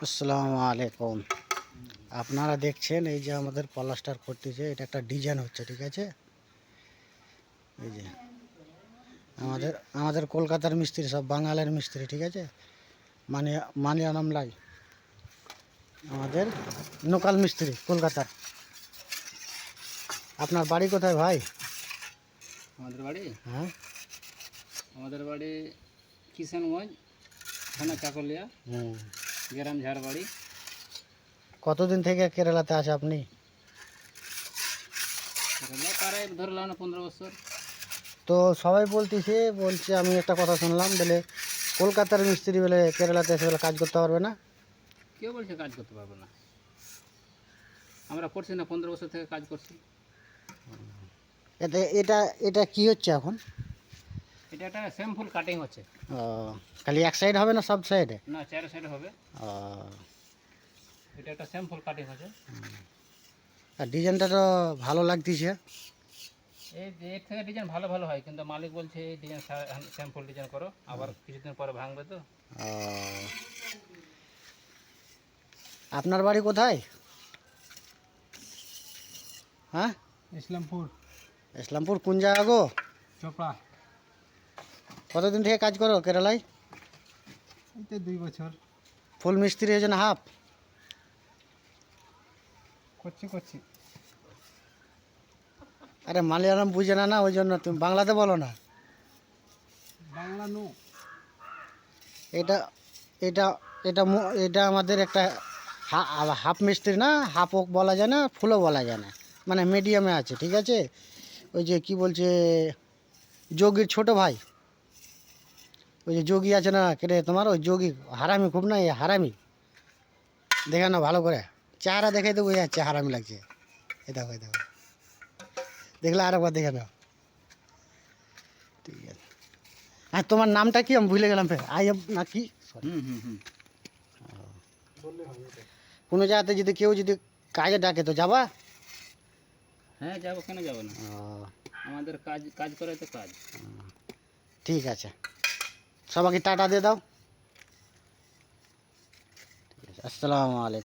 আসসালামু আলাইকুম। আপনারা দেখছেন এই যে আমাদের প্লাস্টার করতেছে, এটা একটা ডিজাইন হচ্ছে, ঠিক আছে। এই যে আমাদের আমাদের কলকাতার মিস্ত্রি, সব বাঙালির মিস্ত্রি, ঠিক আছে। মানিয়ানাম লাই আমাদের লোকাল মিস্ত্রি কলকাতার। আপনার বাড়ি কোথায় ভাই? আমাদের বাড়ি হ্যাঁ, আমাদের বাড়ি কিষানগঞ্জ, থানা চাকলিয়া, হুম। গ্রাম ঝাড়বাড়ি। কতদিন থেকে কেরালাতে আছে আপনি? প্রায় ধরলাম না 15 বছর। তো সবাই বলছে, আমি একটা কথা শুনলাম বলে কলকাতার মিস্ত্রি বলে কেরালাতে এসে বলে কাজ করতে পারবে না। কেউ বলছে কাজ করতে পারবো না? আমরা করছি না, 15 বছর থেকে কাজ করছি। এটা এটা এটা কি হচ্ছে এখন? এটা একটা স্যাম্পল কাটিং হচ্ছে। ও, খালি এক সাইড হবে না সব সাইডে? না, 4 সাইড হবে। ও, এটা একটা স্যাম্পল কাটিং হচ্ছে। আর ডিজাইনটা তো ভালো লাগতেছে। এর থেকে ডিজাইন ভালো ভালো হয়, কিন্তু মালিক বলছে এই ডিজাইন স্যাম্পল ডিজাইন করো, আবার কিছুদিন পরে ভাঙবে তো। ও, আপনার বাড়ি কোথায়? হ্যাঁ, ইসলামপুর। ইসলামপুর কোন জায়গা গো? চোপড়া। কতদিন থেকে কাজ করো কেরালায়? এই তো 2 বছর ফুল মিস্ত্রি হয়েছে না হাফ? করছি। আরে মালয়ালম বুঝে না, ওই জন্য তুমি বাংলাতে বলো না। বাংলা নো। এটা এটা এটা আমাদের একটা হাফ মিস্ত্রি না, হাফও বলা যায় না, ফুলও বলা যায় না, মানে মিডিয়ামে আছে, ঠিক আছে। ওই যে কি বলছে, যোগীর ছোট ভাই, ওই যে যোগী আছে না কেটে তোমার, ওই যোগী হারামি খুব না, হারামি দেখে না ভালো করে, চেহারা দেখে তো বোঝা যাচ্ছে হারামি লাগছে। এই দেখো দেখলে আরেকবার দেখে নাও, ঠিক আছে। হ্যাঁ, তোমার নামটা কি আমি ভুলে গেলাম, ফের না কি, কোনো জায়গাতে যদি কেউ যদি কাজে ডাকে তো যাবা? হ্যাঁ, যাবো, কেন যাবো না? আমাদের কাজ করে তো কাজ। ঠিক আছে, সবাইকে টাটা দিয়ে দাও। ঠিক আছে, আসসালামু আলাইকুম।